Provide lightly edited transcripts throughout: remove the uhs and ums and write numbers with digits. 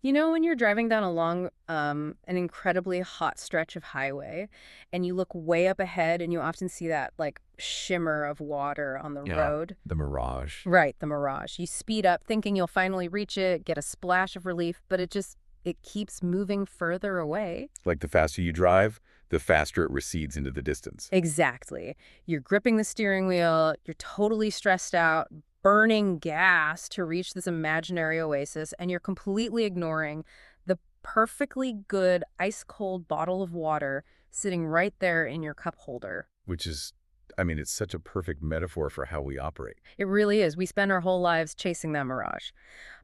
You know, when you're driving down along an incredibly hot stretch of highway and you look way up ahead and you often see that like shimmer of water on the Yeah, road. the mirage. Right, the mirage. You speed up thinking you'll finally reach it, get a splash of relief, but it keeps moving further away. Like the faster you drive, the faster it recedes into the distance. Exactly. You're gripping the steering wheel, you're totally stressed out, burning gas to reach this imaginary oasis, and you're completely ignoring the perfectly good ice cold bottle of water sitting right there in your cup holder. Which is, I mean, it's such a perfect metaphor for how we operate. It really is. We spend our whole lives chasing that mirage.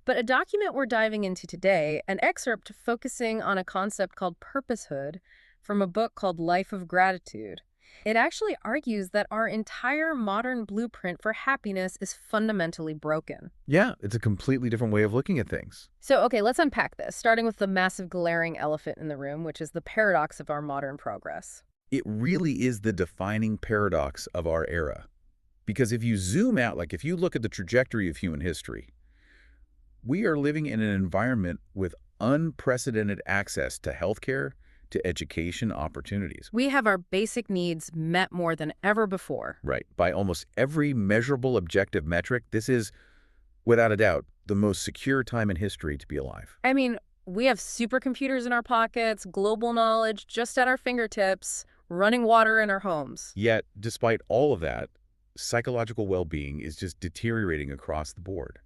But a document we're diving into today, an excerpt focusing on a concept called purposehood from a book called Life of Gratitude. It actually argues that our entire modern blueprint for happiness is fundamentally broken. Yeah, it's a completely different way of looking at things. So, okay, let's unpack this, starting with the massive glaring elephant in the room, which is the paradox of our modern progress. It really is the defining paradox of our era. Because if you zoom out, like if you look at the trajectory of human history, we are living in an environment with unprecedented access to healthcare, to education opportunities. We have our basic needs met more than ever before. Right. By almost every measurable objective metric, this is, without a doubt, the most secure time in history to be alive. I mean, we have supercomputers in our pockets, global knowledge just at our fingertips, running water in our homes. Yet, despite all of that, psychological well-being is just deteriorating across the board.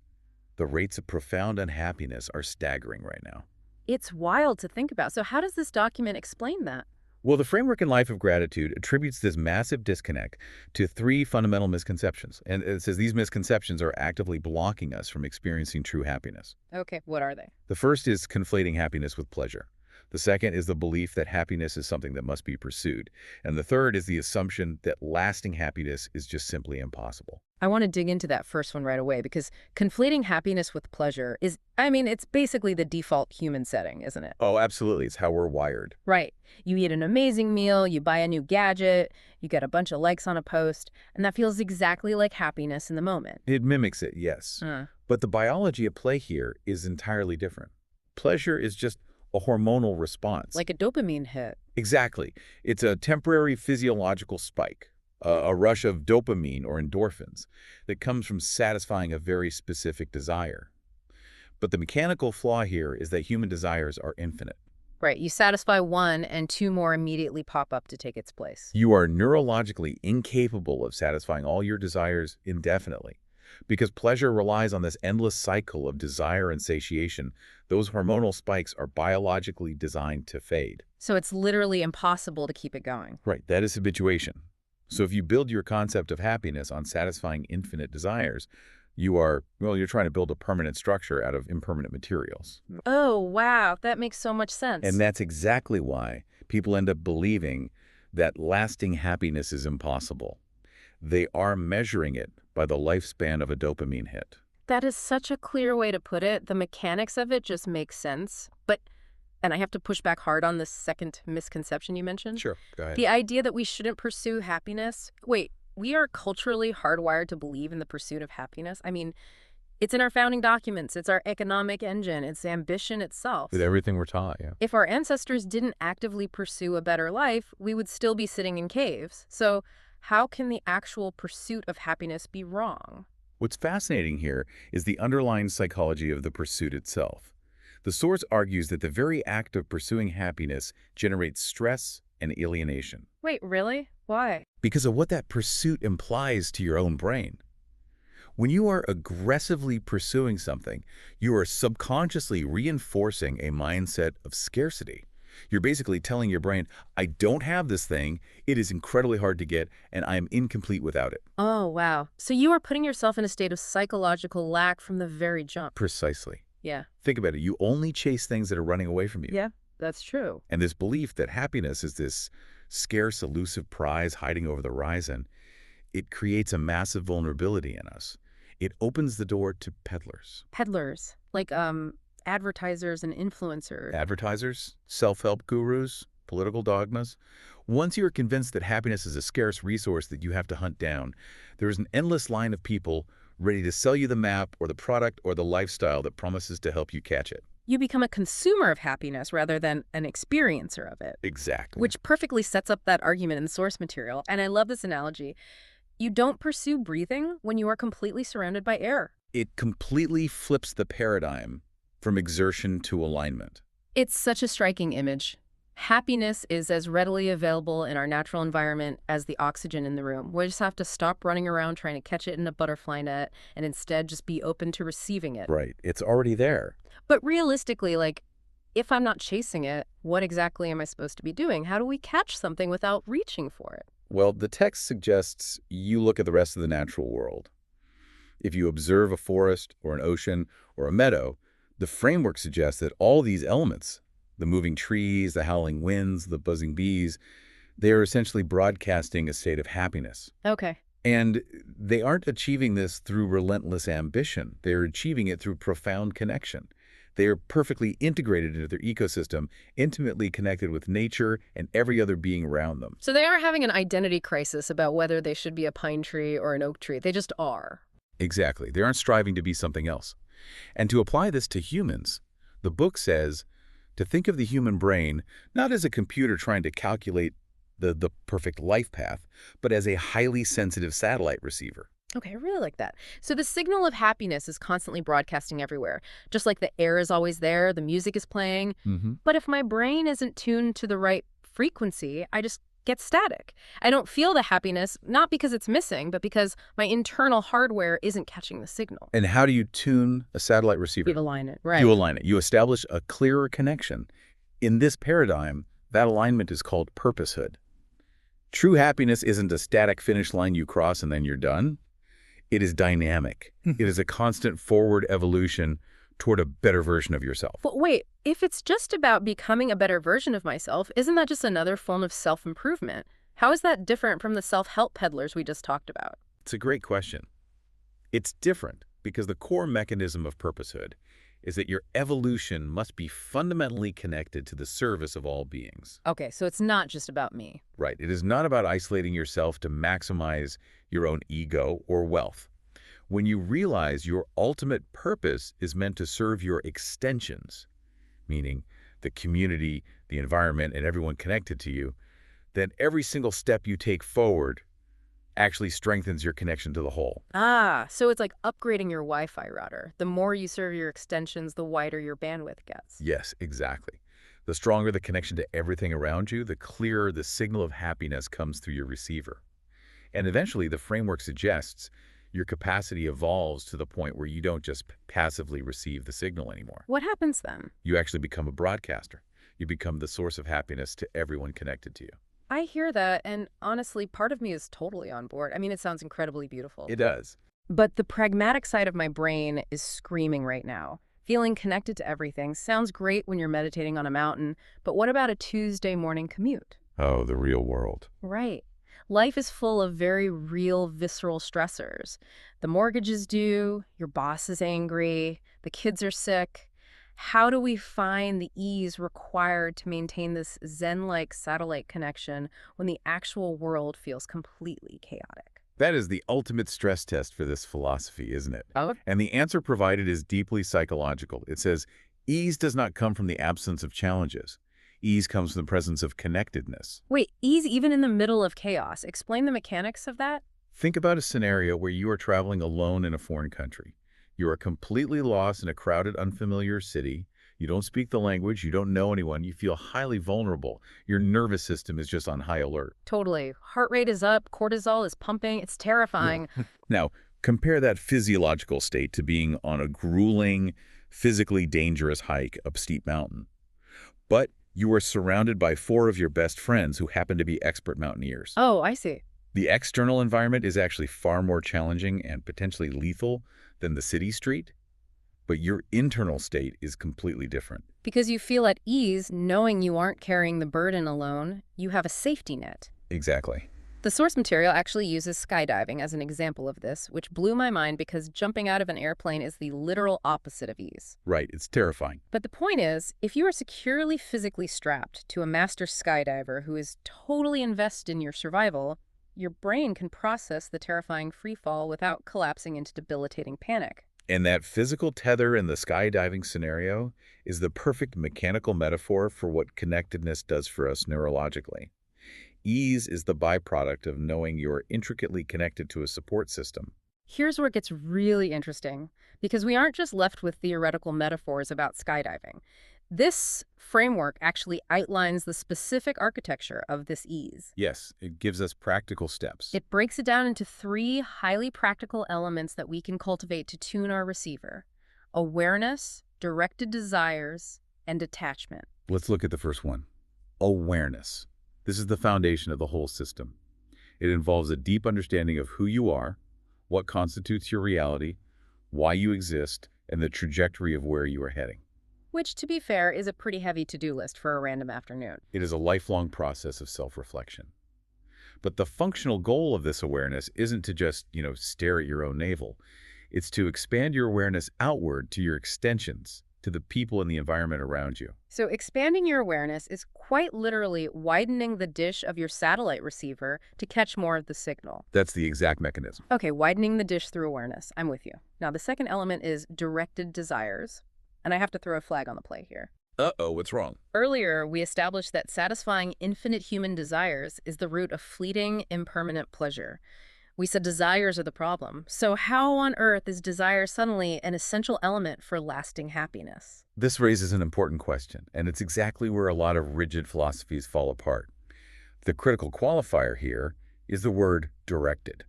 The rates of profound unhappiness are staggering right now. It's wild to think about. So how does this document explain that? Well, the framework in Life of Gratitude attributes this massive disconnect to three fundamental misconceptions. And it says these misconceptions are actively blocking us from experiencing true happiness. Okay, what are they? The first is conflating happiness with pleasure. The second is the belief that happiness is something that must be pursued. And the third is the assumption that lasting happiness is just simply impossible. I want to dig into that first one right away because conflating happiness with pleasure is, I mean, it's basically the default human setting, isn't it? Oh, absolutely. It's how we're wired. Right. You eat an amazing meal, you buy a new gadget, you get a bunch of likes on a post, and that feels exactly like happiness in the moment. It mimics it, yes. Uh, But the biology at play here is entirely different. Pleasure is just a hormonal response. like a dopamine hit. Exactly. It's a temporary physiological spike, a rush of dopamine or endorphins that comes from satisfying a very specific desire. But the mechanical flaw here is that human desires are infinite. Right. You satisfy one and two more immediately pop up to take its place. You are neurologically incapable of satisfying all your desires indefinitely. Because pleasure relies on this endless cycle of desire and satiation, those hormonal spikes are biologically designed to fade. So it's literally impossible to keep it going. Right, that is habituation. So if you build your concept of happiness on satisfying infinite desires, you're trying to build a permanent structure out of impermanent materials. Oh, wow. That makes so much sense. And that's exactly why people end up believing that lasting happiness is impossible. They are measuring it by the lifespan of a dopamine hit. That is such a clear way to put it. The mechanics of it just make sense. And I have to push back hard on this second misconception you mentioned. Sure, go ahead. The idea that we shouldn't pursue happiness. Wait, we are culturally hardwired to believe in the pursuit of happiness? I mean, it's in our founding documents. It's our economic engine. It's ambition itself. With everything we're taught, yeah. If our ancestors didn't actively pursue a better life, we would still be sitting in caves. So how can the actual pursuit of happiness be wrong? What's fascinating here is the underlying psychology of the pursuit itself. The source argues that the very act of pursuing happiness generates stress and alienation Wait, really? Why? because of what that pursuit implies to your own brain. When you are aggressively pursuing something, you are subconsciously reinforcing a mindset of scarcity. You're basically telling your brain, I don't have this thing, it is incredibly hard to get, and I am incomplete without it. Oh, wow. So you are putting yourself in a state of psychological lack from the very jump. Precisely. Yeah. Think about it. You only chase things that are running away from you. Yeah, that's true. And this belief that happiness is this scarce, elusive prize hiding over the horizon, it creates a massive vulnerability in us. It opens the door to peddlers. Peddlers, like advertisers and influencers. Advertisers, self-help gurus, political dogmas. Once you're convinced that happiness is a scarce resource that you have to hunt down, there is an endless line of people ready to sell you the map or the product or the lifestyle that promises to help you catch it. You become a consumer of happiness rather than an experiencer of it, Exactly. which perfectly sets up that argument in the source material. And I love this analogy. You don't pursue breathing when you are completely surrounded by air. It completely flips the paradigm from exertion to alignment. It's such a striking image. Happiness is as readily available in our natural environment as the oxygen in the room. We just have to stop running around trying to catch it in a butterfly net and instead just be open to receiving it. Right. It's already there. But realistically, like, if I'm not chasing it, what exactly am I supposed to be doing? How do we catch something without reaching for it? Well, the text suggests you look at the rest of the natural world. If you observe a forest or an ocean or a meadow, the framework suggests that all these elements, the moving trees, the howling winds, the buzzing bees, they are essentially broadcasting a state of happiness. Okay. And they aren't achieving this through relentless ambition. They're achieving it through profound connection. They are perfectly integrated into their ecosystem, intimately connected with nature and every other being around them. So they aren't having an identity crisis about whether they should be a pine tree or an oak tree. They just are. Exactly. They aren't striving to be something else. And to apply this to humans, the book says to think of the human brain not as a computer trying to calculate the perfect life path, but as a highly sensitive satellite receiver. Okay, I really like that. So the signal of happiness is constantly broadcasting everywhere. Just like the air is always there, the music is playing. But if my brain isn't tuned to the right frequency, I just get static. I don't feel the happiness, not because it's missing, but because my internal hardware isn't catching the signal. And how do you tune a satellite receiver? You align it, right? You align it. You establish a clearer connection. In this paradigm, that alignment is called purposehood. True happiness isn't a static finish line you cross and then you're done. It is dynamic. It is a constant forward evolution toward a better version of yourself. But wait, if it's just about becoming a better version of myself, isn't that just another form of self-improvement? How is that different from the self-help peddlers we just talked about? It's a great question. It's different because the core mechanism of purposehood is that your evolution must be fundamentally connected to the service of all beings. Okay, so it's not just about me. Right. It is not about isolating yourself to maximize your own ego or wealth. When you realize your ultimate purpose is meant to serve your extensions, meaning the community, the environment, and everyone connected to you, then every single step you take forward actually strengthens your connection to the whole. Ah, so it's like upgrading your Wi-Fi router. The more you serve your extensions, the wider your bandwidth gets. Yes, exactly. The stronger the connection to everything around you, the clearer the signal of happiness comes through your receiver. And eventually, the framework suggests your capacity evolves to the point where you don't just passively receive the signal anymore. What happens then? You actually become a broadcaster. You become the source of happiness to everyone connected to you. I hear that, and honestly, part of me is totally on board. I mean, it sounds incredibly beautiful. It does. But the pragmatic side of my brain is screaming right now. Feeling connected to everything sounds great when you're meditating on a mountain, but what about a Tuesday morning commute? Oh, the real world. Right. Life is full of very real, visceral stressors. The mortgage is due, your boss is angry, the kids are sick. How do we find the ease required to maintain this Zen-like satellite connection when the actual world feels completely chaotic? That is the ultimate stress test for this philosophy, isn't it? Oh. And the answer provided is deeply psychological. It says, ease does not come from the absence of challenges. Ease comes from the presence of connectedness. Wait, ease even in the middle of chaos. Explain the mechanics of that. Think about a scenario where you are traveling alone in a foreign country. You are completely lost in a crowded, unfamiliar city. You don't speak the language. You don't know anyone. You feel highly vulnerable. Your nervous system is just on high alert. Totally. Heart rate is up. Cortisol is pumping. It's terrifying. Now, compare that physiological state to being on a grueling, physically dangerous hike up a steep mountain. But you are surrounded by 4 of your best friends who happen to be expert mountaineers. Oh, I see. The external environment is actually far more challenging and potentially lethal than the city street, but your internal state is completely different. Because you feel at ease knowing you aren't carrying the burden alone, you have a safety net. Exactly. The source material actually uses skydiving as an example of this, which blew my mind because jumping out of an airplane is the literal opposite of ease. Right, it's terrifying. But the point is, if you are securely physically strapped to a master skydiver who is totally invested in your survival, your brain can process the terrifying free fall without collapsing into debilitating panic. And that physical tether in the skydiving scenario is the perfect mechanical metaphor for what connectedness does for us neurologically. Ease is the byproduct of knowing you're intricately connected to a support system. Here's where it gets really interesting, because we aren't just left with theoretical metaphors about skydiving. This framework actually outlines the specific architecture of this ease. Yes, it gives us practical steps. It breaks it down into 3 highly practical elements that we can cultivate to tune our receiver: awareness, directed desires, and detachment. Let's look at the first one. Awareness. This is the foundation of the whole system. It involves a deep understanding of who you are, what constitutes your reality, why you exist, and the trajectory of where you are heading. Which, to be fair, is a pretty heavy to-do list for a random afternoon. It is a lifelong process of self-reflection. But the functional goal of this awareness isn't to just, stare at your own navel. It's to expand your awareness outward to your extensions, to the people and the environment around you. So expanding your awareness is quite literally widening the dish of your satellite receiver to catch more of the signal. That's the exact mechanism. Okay, widening the dish through awareness. I'm with you. Now, the second element is directed desires. And I have to throw a flag on the play here. Uh-oh, what's wrong? Earlier, we established that satisfying infinite human desires is the root of fleeting, impermanent pleasure. We said desires are the problem. So how on earth is desire suddenly an essential element for lasting happiness? This raises an important question, and it's exactly where a lot of rigid philosophies fall apart. The critical qualifier here is the word directed.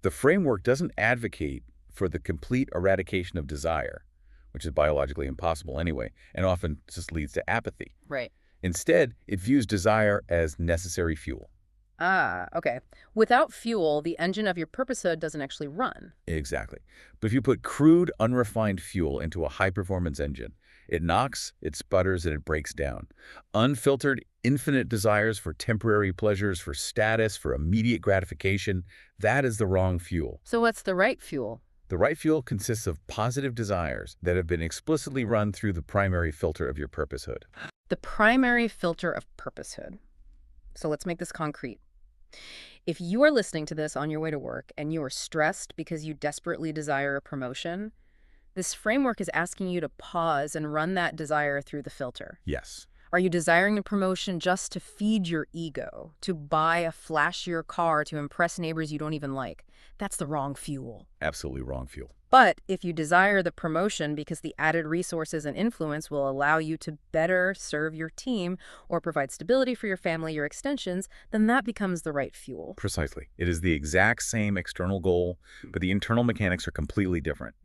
The framework doesn't advocate for the complete eradication of desire, which is biologically impossible anyway, and often just leads to apathy. Right. Instead, it views desire as necessary fuel. Ah, okay. Without fuel, the engine of your purposehood doesn't actually run. Exactly. But if you put crude, unrefined fuel into a high-performance engine, it knocks, it sputters, and it breaks down. Unfiltered, infinite desires for temporary pleasures, for status, for immediate gratification, that is the wrong fuel. So what's the right fuel? The right fuel consists of positive desires that have been explicitly run through the primary filter of your purposehood. The primary filter of purposehood. So let's make this concrete. If you are listening to this on your way to work and you are stressed because you desperately desire a promotion, this framework is asking you to pause and run that desire through the filter. Yes. Are you desiring a promotion just to feed your ego, to buy a flashier car to impress neighbors you don't even like? That's the wrong fuel. Absolutely wrong fuel. But if you desire the promotion because the added resources and influence will allow you to better serve your team or provide stability for your family, your extensions, then that becomes the right fuel. Precisely. It is the exact same external goal, but the internal mechanics are completely different.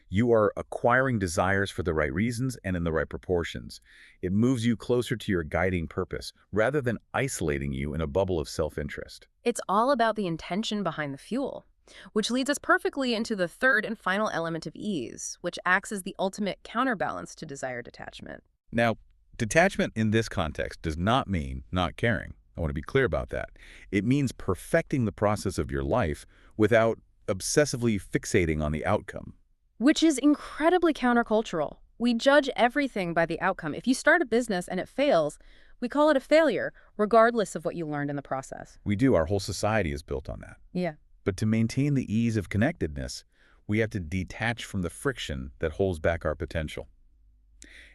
You are acquiring desires for the right reasons and in the right proportions. It moves you closer to your guiding purpose, rather than isolating you in a bubble of self-interest. It's all about the intention behind the fuel. Which leads us perfectly into the third and final element of ease, which acts as the ultimate counterbalance to desire detachment. Now, detachment in this context does not mean not caring. I want to be clear about that. It means perfecting the process of your life without obsessively fixating on the outcome. Which is incredibly countercultural. We judge everything by the outcome. If you start a business and it fails, we call it a failure, regardless of what you learned in the process. We do. Our whole society is built on that. Yeah. But to maintain the ease of connectedness, we have to detach from the friction that holds back our potential.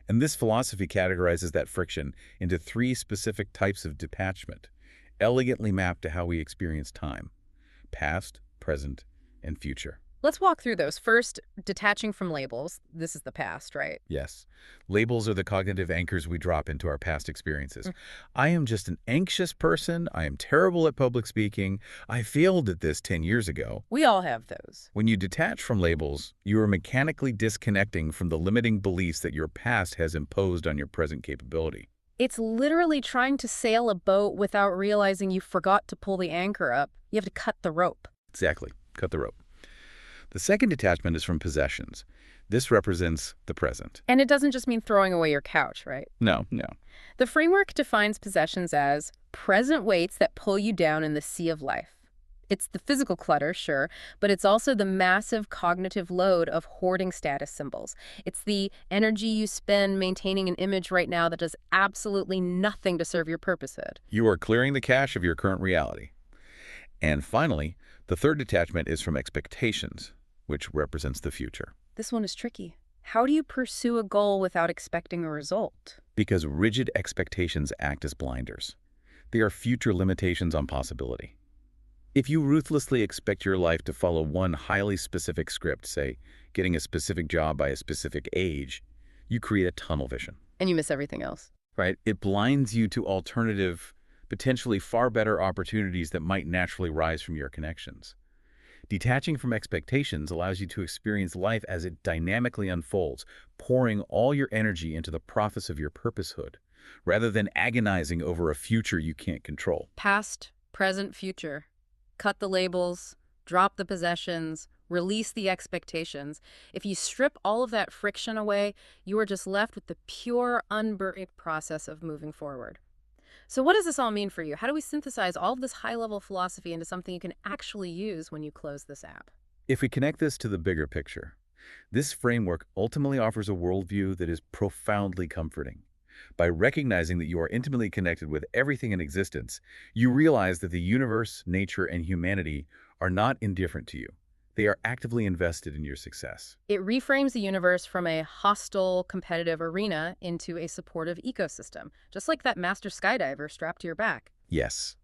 And this philosophy categorizes that friction into 3 specific types of detachment, elegantly mapped to how we experience time: past, present, and future. Let's walk through those. First, detaching from labels. This is the past, right? Yes. Labels are the cognitive anchors we drop into our past experiences. I am just an anxious person. I am terrible at public speaking. I failed at this 10 years ago. We all have those. When you detach from labels, you are mechanically disconnecting from the limiting beliefs that your past has imposed on your present capability. It's literally trying to sail a boat without realizing you forgot to pull the anchor up. You have to cut the rope. Exactly. Cut the rope. The second detachment is from possessions. This represents the present. And it doesn't just mean throwing away your couch, right? No. The framework defines possessions as present weights that pull you down in the sea of life. It's the physical clutter, sure, but it's also the massive cognitive load of hoarding status symbols. It's the energy you spend maintaining an image right now that does absolutely nothing to serve your purposehood. You are clearing the cache of your current reality. And finally, the third detachment is from expectations, which represents the future. This one is tricky. How do you pursue a goal without expecting a result? Because rigid expectations act as blinders. They are future limitations on possibility. If you ruthlessly expect your life to follow one highly specific script, say, getting a specific job by a specific age, you create a tunnel vision, And you miss everything else. right? It blinds you to alternative, potentially far better opportunities that might naturally rise from your connections. Detaching from expectations allows you to experience life as it dynamically unfolds, pouring all your energy into the process of your purposehood, rather than agonizing over a future you can't control. Past, present, future. Cut the labels, drop the possessions, release the expectations. If you strip all of that friction away, you are just left with the pure, unburied process of moving forward. So what does this all mean for you? How do we synthesize all of this high-level philosophy into something you can actually use when you close this app? If we connect this to the bigger picture, this framework ultimately offers a worldview that is profoundly comforting. By recognizing that you are intimately connected with everything in existence, you realize that the universe, nature, and humanity are not indifferent to you. They are actively invested in your success. It reframes the universe from a hostile, competitive arena into a supportive ecosystem, just like that master skydiver strapped to your back. Yes,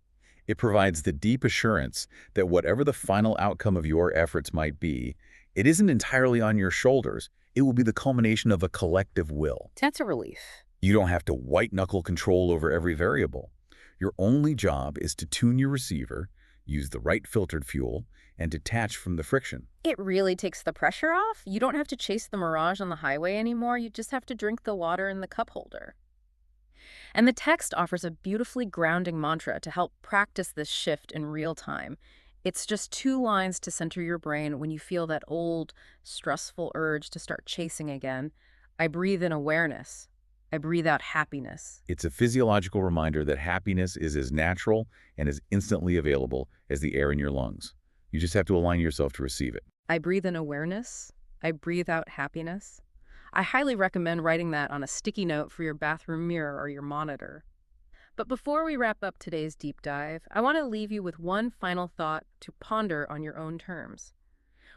it provides the deep assurance that whatever the final outcome of your efforts might be, it isn't entirely on your shoulders. It will be the culmination of a collective will. That's a relief. You don't have to white-knuckle control over every variable. Your only job is to tune your receiver, use the right filtered fuel, and detach from the friction. It really takes the pressure off. You don't have to chase the mirage on the highway anymore. You just have to drink the water in the cup holder. And the text offers a beautifully grounding mantra to help practice this shift in real time. It's just 2 lines to center your brain when you feel that old, stressful urge to start chasing again. I breathe in awareness. I breathe out happiness. It's a physiological reminder that happiness is as natural and as instantly available as the air in your lungs. You just have to align yourself to receive it. I breathe in awareness. I breathe out happiness. I highly recommend writing that on a sticky note for your bathroom mirror or your monitor. But before we wrap up today's deep dive, I want to leave you with one final thought to ponder on your own terms.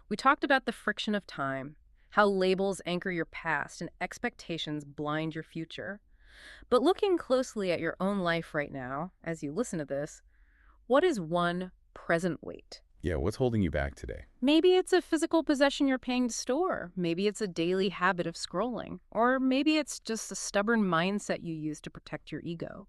We talked about the friction of time, how labels anchor your past and expectations blind your future. But looking closely at your own life right now, as you listen to this, what is one present weight? Yeah, what's holding you back today? Maybe it's a physical possession you're paying to store. Maybe it's a daily habit of scrolling. Or maybe it's just a stubborn mindset you use to protect your ego.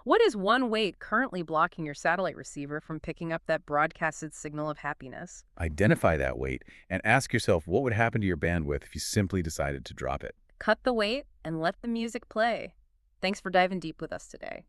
What is one weight currently blocking your satellite receiver from picking up that broadcasted signal of happiness? Identify that weight and ask yourself what would happen to your bandwidth if you simply decided to drop it. Cut the weight and let the music play. Thanks for diving deep with us today.